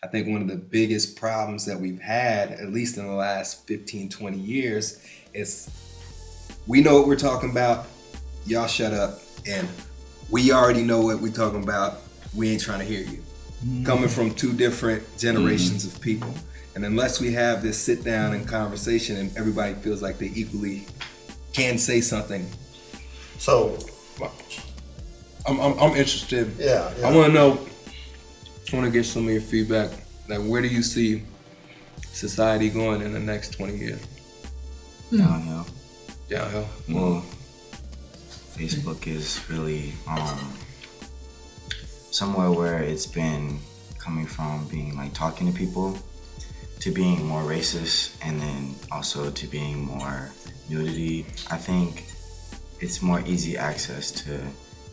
I think one of the biggest problems that we've had, at least in the last 15, 20 years, is we know what we're talking about, y'all shut up, and we already know what we're talking about, we ain't trying to hear you. Coming from two different generations of people. And unless we have this sit down and conversation and everybody feels like they equally can say something. So, I'm interested. Yeah. I want to get some of your feedback. Like, where do you see society going in the next 20 years? Downhill. Downhill? Well, Facebook is really somewhere where it's been coming from being like talking to people to being more racist, and then also to being more nudity. I think it's more easy access to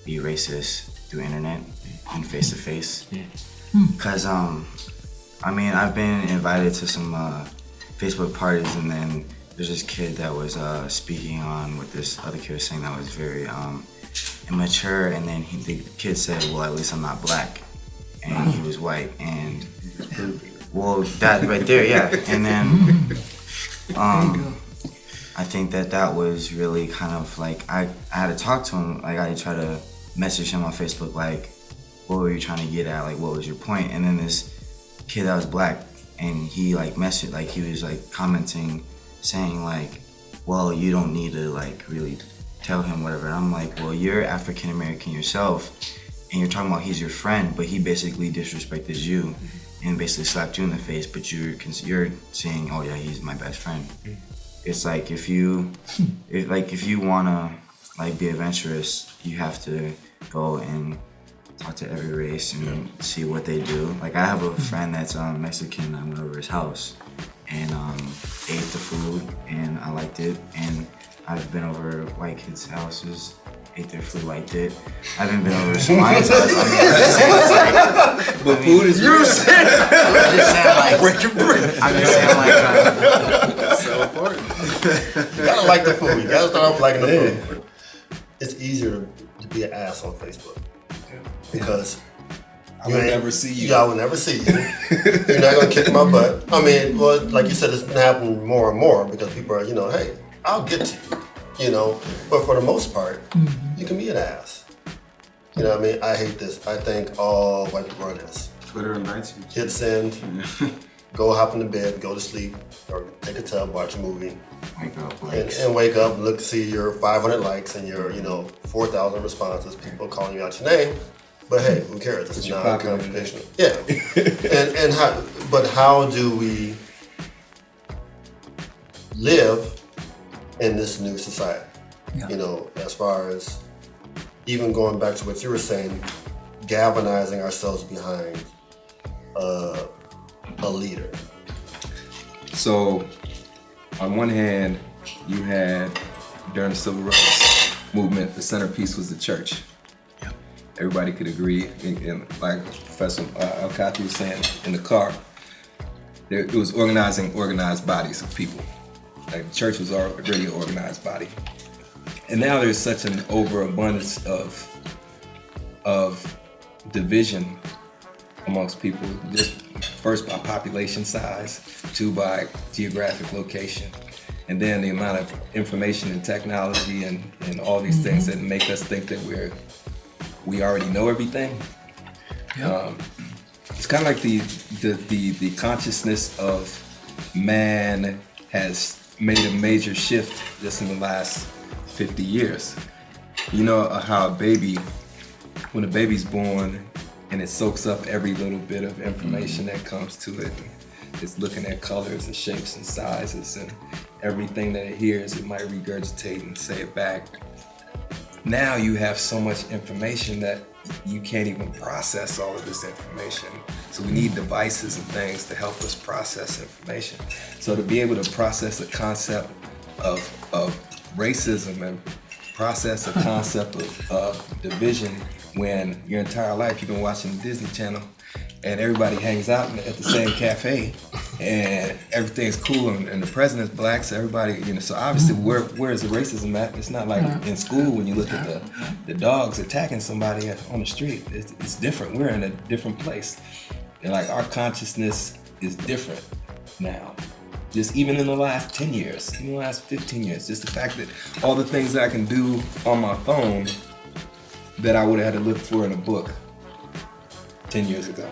be racist through internet and face to face. Cause I mean, I've been invited to some Facebook parties, and then there's this kid that was speaking on what this other kid was saying that was very immature, and then the kid said, well, at least I'm not black, and he was white, and well, that right there, yeah. And then I think that was really kind of like, I had to talk to him, like I tried to message him on Facebook, like, what were you trying to get at, like what was your point? And then this kid that was black, and he like messaged, like he was like commenting, saying like, well, you don't need to like really tell him whatever. And I'm like, well, you're African American yourself, and you're talking about he's your friend, but he basically disrespected you and basically slapped you in the face, but you're saying, oh yeah, he's my best friend. It's like if you wanna like be adventurous, you have to go and talk to every race and see what they do. Like I have a friend that's Mexican. I went over his house and ate the food, and I liked it. And I've been over white kids' houses, ate their food, liked it. I haven't been over Somali's house. I mean, I'm just saying, it's like, but food is you said I'm just saying like, break your brain. I'm just saying like, So important. You gotta like the food. You gotta start off liking the food. It's easier to be an ass on Facebook because I will never see you. Yeah, I will never see you. You're not gonna kick my butt. I mean, well, like you said, it's been happening more and more because people are, hey, I'll get to you, But for the most part, you can be an ass. You know what I mean? I hate this. I think all white people are this. Twitter invites you. Hit send, go hop into bed, go to sleep, or take a tub, watch a movie. wake up, and wake up, look to see your 500 likes and your 4,000 responses, people calling you out your name. But hey, who cares? It's not confrontational. Yeah. But how do we live in this new society? Yeah. As far as even going back to what you were saying, galvanizing ourselves behind a leader. So, on one hand, you had, during the Civil Rights Movement, the centerpiece was the church. Yep. Everybody could agree, and like Professor El-Kati was saying in the car, it was organized bodies of people. Like the church was already an organized body. And now there's such an overabundance of division amongst people, just first by population size, two by geographic location, and then the amount of information and technology and all these things that make us think that we already know everything. Yep. It's kind of like the consciousness of man has made a major shift just in the last 50 years. You know how when a baby's born and it soaks up every little bit of information that comes to it. It's looking at colors and shapes and sizes, and everything that it hears, it might regurgitate and say it back. Now you have so much information that you can't even process all of this information. So we need devices and things to help us process information. So to be able to process the concept of racism and process the concept of division when your entire life you've been watching the Disney Channel and everybody hangs out at the same cafe and everything's cool, and the president's black, so everybody, so obviously where is the racism at? It's not like in school when you look at the dogs attacking somebody on the street. It's different. We're in a different place, and like our consciousness is different now. Just even in the last 10 years, in the last 15 years, just the fact that all the things that I can do on my phone that I would have had to look for in a book 10 years ago,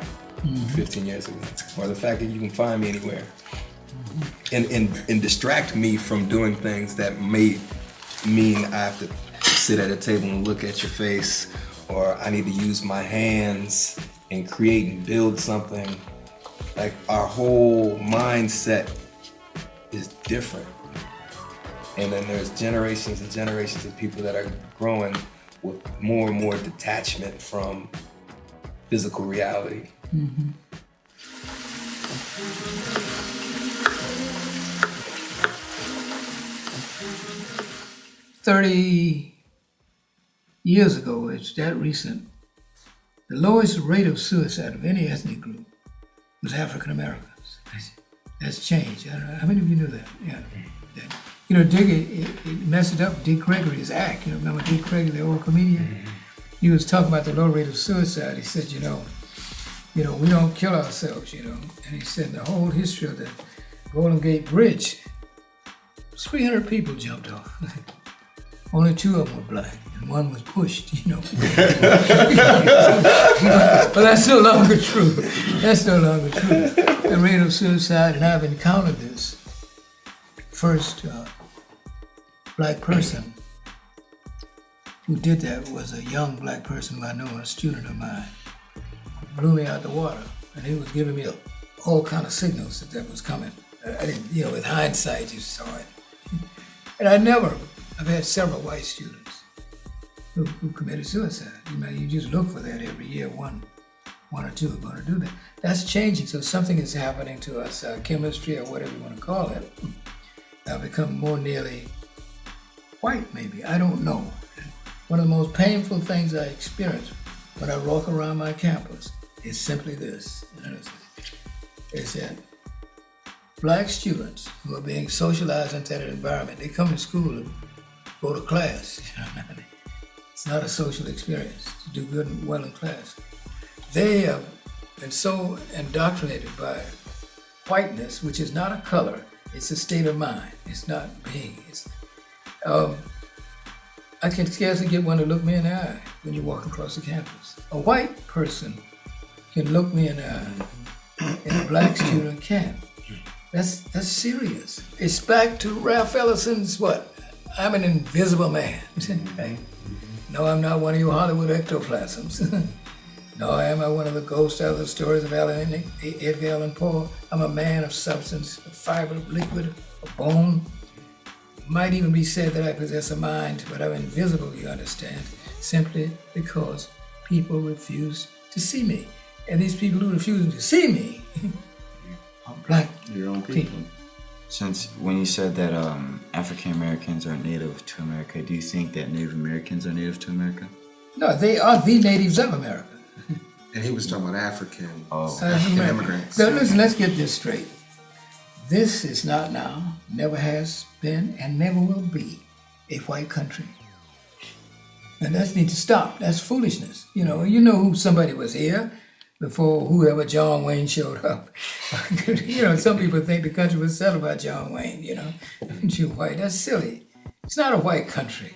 15 years ago, or the fact that you can find me anywhere and distract me from doing things that may mean I have to sit at a table and look at your face, or I need to use my hands and create and build something. Like our whole mindset is different. And then there's generations and generations of people that are growing with more and more detachment from physical reality. 30 years ago, it's that recent, the lowest rate of suicide of any ethnic group was African Americans. That's changed. I don't know, how many of you knew that? Yeah. It messed up Dick Gregory's act. Remember Dick Gregory, the old comedian? He was talking about the low rate of suicide. He said, we don't kill ourselves, And he said the whole history of the Golden Gate Bridge, 300 people jumped off. Only 2 of them were black, and 1 was pushed, But that's no longer true. That's no longer true. The rate of suicide, and I've encountered this. First black person who did that was a young black person who I know, a student of mine. Blew me out the water, and he was giving me all kind of signals that was coming. I didn't, with hindsight, you saw it. And I've had several white students who committed suicide. You just look for that every year. One or two are going to do that. That's changing. So something is happening to us. Chemistry, or whatever you want to call it, become more nearly white. Maybe, I don't know. One of the most painful things I experience when I walk around my campus is simply this: is that black students who are being socialized into that environment, they come to school and go to class. It's not a social experience to do good and well in class. They have been so indoctrinated by whiteness, which is not a color, it's a state of mind. It's not being. I can scarcely get one to look me in the eye when you walk across the campus. A white person can look me in the eye, and a black student can't. That's serious. It's back to Ralph Ellison's what? I'm an invisible man. No, I'm not one of you Hollywood ectoplasms. No, I am not one of the ghosts out of the stories of Edgar Allan Poe. I'm a man of substance, of fiber, of liquid, of bone. Might even be said that I possess a mind, but I'm invisible, you understand, simply because people refuse to see me. And these people who refuse to see me are black people. Since when you said that African Americans are native to America, do you think that Native Americans are native to America? No, they are the natives of America. And he was talking about African immigrants. So listen, let's get this straight. This is not now, never has been, and never will be a white country. And that needs to stop. That's foolishness. You know somebody was here before whoever John Wayne showed up. Some people think the country was settled by John Wayne, You white, that's silly. It's not a white country.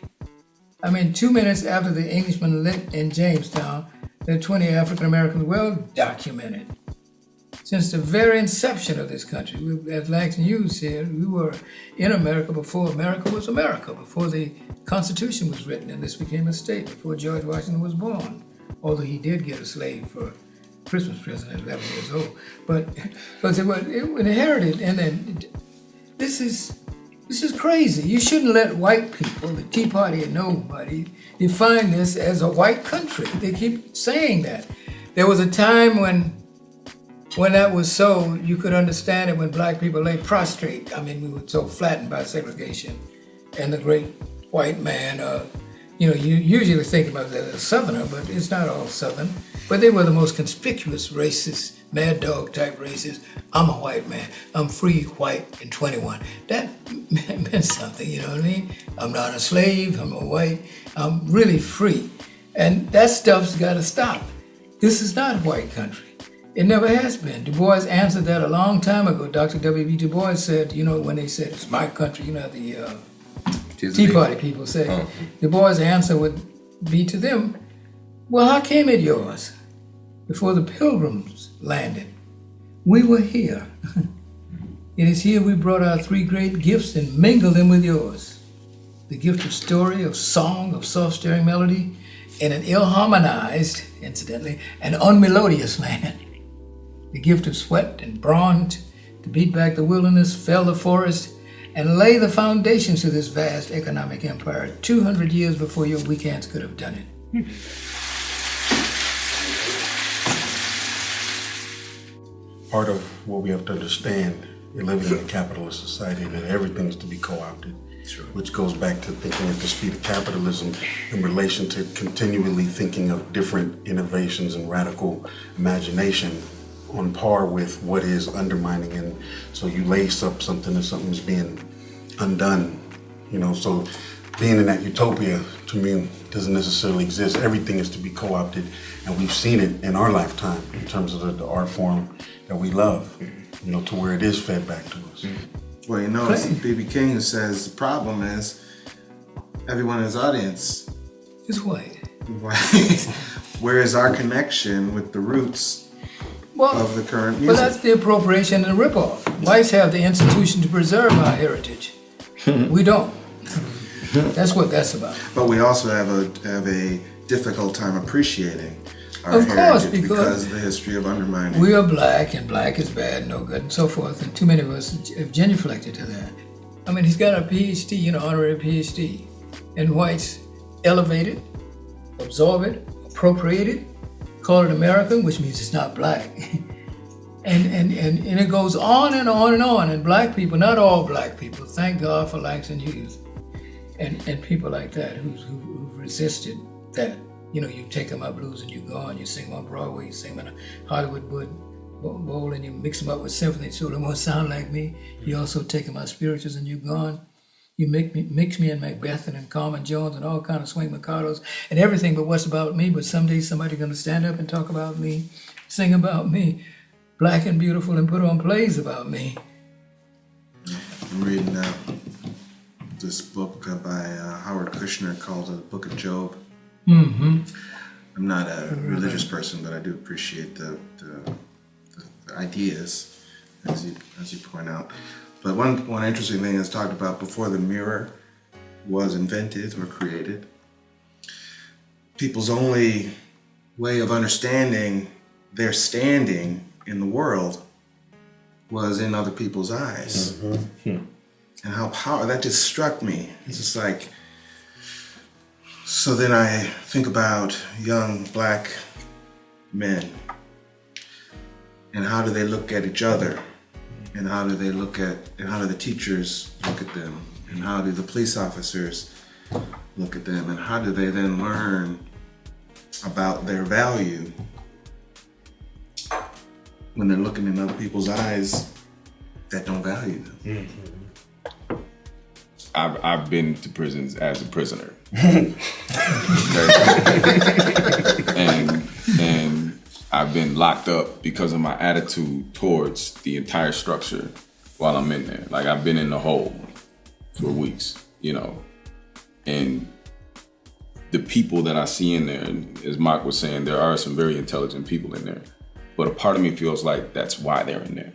2 minutes after the Englishman lit in Jamestown, there are 20 African Americans, well documented. Since the very inception of this country, as Langston Hughes said, we were in America before America was America, before the Constitution was written and this became a state, before George Washington was born. Although he did get a slave for Christmas present at 11 years old. But they were inherited, and then this is crazy. You shouldn't let white people, the Tea Party and nobody, define this as a white country. They keep saying that. There was a time when that was so, you could understand it when black people lay prostrate. We were so flattened by segregation. And the great white man, you usually think about that as a Southerner, but it's not all Southern. But they were the most conspicuous races mad dog type racist. I'm a white man. I'm free, white, and 21. That meant something, you know what I mean? I'm not a slave, I'm a white, I'm really free. And that stuff's gotta stop. This is not white country. It never has been. Du Bois answered that a long time ago. Dr. W.B. Du Bois said, you know, when they said it's my country, you know, the Tea Party people say, Du Bois' answer would be to them, well, how came it yours? Before the Pilgrims landed, we were here. It is here we brought our three great gifts and mingled them with yours. The gift of story, of song, of soft-stirring melody, in an ill-harmonized, incidentally, and unmelodious land. The gift of sweat and brawn to beat back the wilderness, fell the forest, and lay the foundations to this vast economic empire 200 years before your weak hands could have done it. Part of what we have to understand in living in a capitalist society that everything's to be co-opted, which goes back to thinking at the speed of capitalism in relation to continually thinking of different innovations and radical imagination on par with what is undermining. And so you lace up something and something's being undone, you know, so being in that utopia to me doesn't necessarily exist. Everything is to be co-opted, and we've seen it in our lifetime in terms of the art form that we love, you know, to where it is fed back to us. Well, you know, B.B. King says the problem is everyone in his audience It's white. Where is our connection with the roots of the current music? Well, that's the appropriation and the ripoff. Whites have the institution to preserve our heritage. We don't. That's what that's about. But we also have a difficult time appreciating our Of course, heritage because of the history of undermining. we are black, and black is bad, no good, and so forth. And too many of us have genuflected to that. I mean, he's got a PhD, you know, honorary PhD. And whites elevate it, absorb it, appropriate it, call it American, which means it's not black. and it goes on and on and on. And black people, not all black people, thank God for Langston Hughes and people like that who've resisted that. You know, you take them up blues and you go on, you sing them on Broadway, you sing them in a Hollywood bowl, and you mix them up with symphony so they won't sound like me. You also take them out spirituals and you go on. You mix me in Macbeth and Carmen Jones and all kind of swing Mikados and everything but what's about me. But someday somebody's gonna stand up and talk about me, sing about me, black and beautiful, and put on plays about me. I'm reading this book by Howard Kushner called The Book of Job. Mm-hmm. I'm not a religious person, but I do appreciate the ideas, as you point out. But one interesting thing is talked about before the mirror was invented or created. People's only way of understanding their standing in the world was in other people's eyes. Mm-hmm. And how powerful, that just struck me. It's just like, so then I think about young black men and how do they look at each other, and how do the teachers look at them, and how do the police officers look at them, and how do they then learn about their value when they're looking in other people's eyes that don't value them. Mm-hmm. I've been to prisons as a prisoner. and I've been locked up because of my attitude towards the entire structure while I'm in there. Like, I've been in the hole for weeks, you know. And the people that I see in there, as Mark was saying, there are some very intelligent people in there. But a part of me feels like that's why they're in there.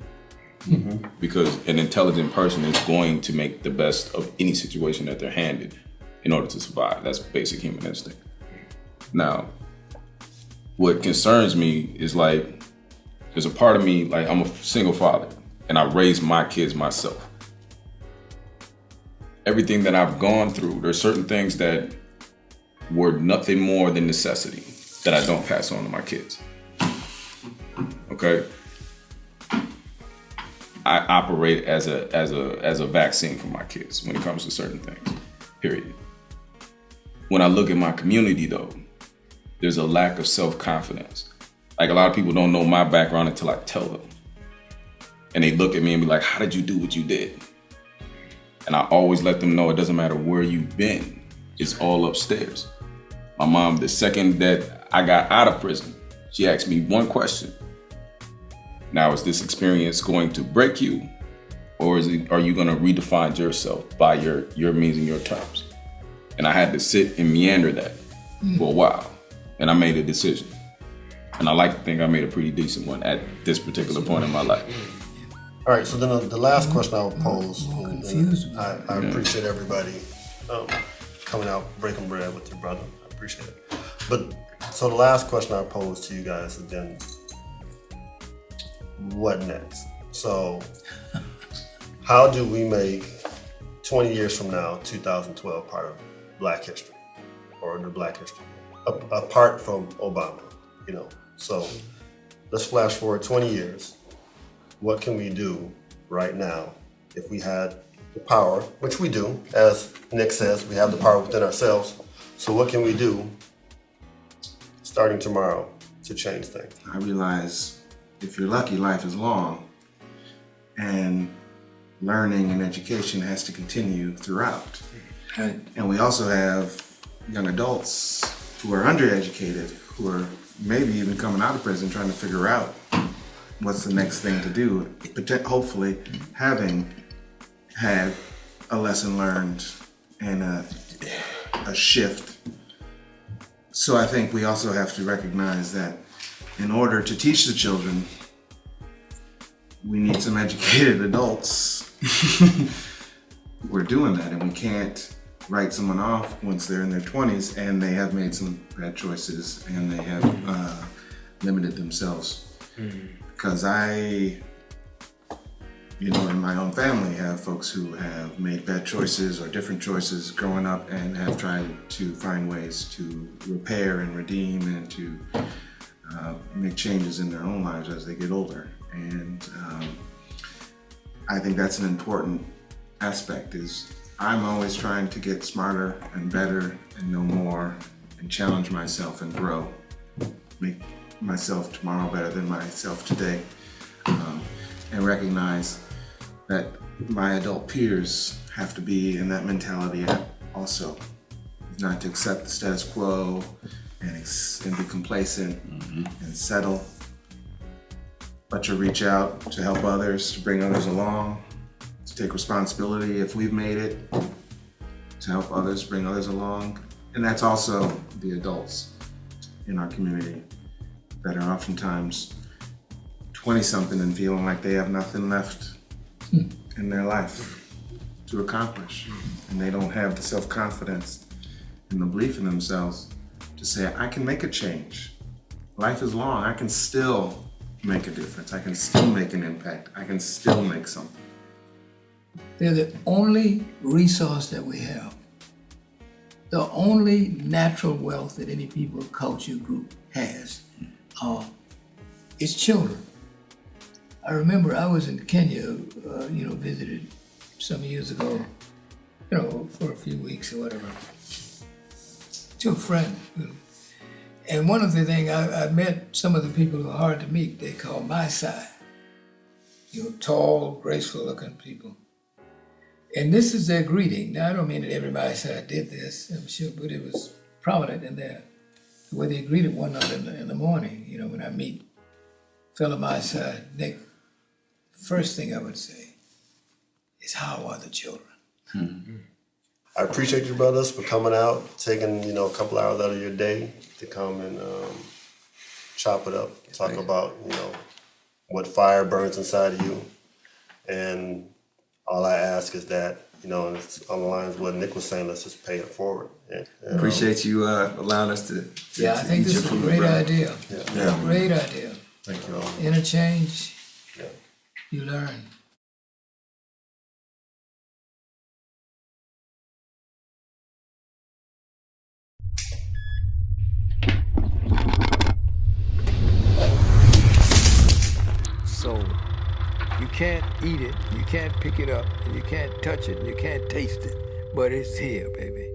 Mm-hmm. Because an intelligent person is going to make the best of any situation that they're handed in order to survive. That's basic human instinct. Now, what concerns me is, like, there's a part of me, like, I'm a single father and I raised my kids myself. Everything that I've gone through, there's certain things that were nothing more than necessity that I don't pass on to my kids. Okay? I operate as a vaccine for my kids when it comes to certain things, period. When I look at my community, though, there's a lack of self-confidence. Like a lot of people don't know my background until I tell them. And they look at me and be like, how did you do what you did? And I always let them know it doesn't matter where you've been. It's all upstairs. My mom, the second that I got out of prison, she asked me one question. Now, is this experience going to break you? Or are you gonna redefine yourself by your means and your terms? And I had to sit and meander that for a while. And I made a decision. And I like to think I made a pretty decent one at this particular point in my life. All right, so then the last question I would pose, confused. I appreciate everybody coming out, breaking bread with your brother. I appreciate it. But so the last question I pose to you guys is then, what next? So how do we make 20 years from now, 2012, part of Black history or the Black history, apart from Obama, you know? So let's flash forward 20 years. What can we do right now if we had the power, which we do, as Nick says, we have the power within ourselves. So what can we do starting tomorrow to change things? I realize if you're lucky, life is long, and learning and education has to continue throughout. Right. And we also have young adults who are undereducated, who are maybe even coming out of prison trying to figure out what's the next thing to do, hopefully having had a lesson learned and a shift. So I think we also have to recognize that in order to teach the children, we need some educated adults. We're doing that, and we can't write someone off once they're in their 20s and they have made some bad choices and they have limited themselves. Because I, in my own family, have folks who have made bad choices or different choices growing up and have tried to find ways to repair and redeem and to make changes in their own lives as they get older. And I think that's an important aspect. Is I'm always trying to get smarter and better and know more and challenge myself and grow, make myself tomorrow better than myself today, and recognize that my adult peers have to be in that mentality also, not to accept the status quo and be complacent and settle, but to reach out to help others, to bring others along, to take responsibility if we've made it, to help others, bring others along. And that's also the adults in our community that are oftentimes 20-something and feeling like they have nothing left in their life to accomplish. And they don't have the self-confidence and the belief in themselves to say, I can make a change. Life is long, I can still make a difference. I can still make an impact. I can still make something. They're the only resource that we have. The only natural wealth that any people or culture group has is children. I remember I was in Kenya, visited some years ago, for a few weeks or whatever, to a friend. And one of the things, I met some of the people who are hard to meet, they call my side. Tall, graceful looking people. And this is their greeting. Now, I don't mean that everybody side did this, I'm sure, but it was prominent in there. The way they greeted one another in the morning, when I meet fellow my side, Nick, first thing I would say is, how are the children? I appreciate you, brothers, for coming out, taking, a couple hours out of your day to come and chop it up, talk about, what fire burns inside of you. And all I ask is that, it's on the lines of what Nick was saying, let's just pay it forward. And, Appreciate you allowing us to Yeah, I think eat this your is a food, great brother. idea. Yeah. Great idea. Thank you all. Interchange, Yeah. you learn. So, you can't eat it, you can't pick it up, and you can't touch it, and you can't taste it, but it's here, baby.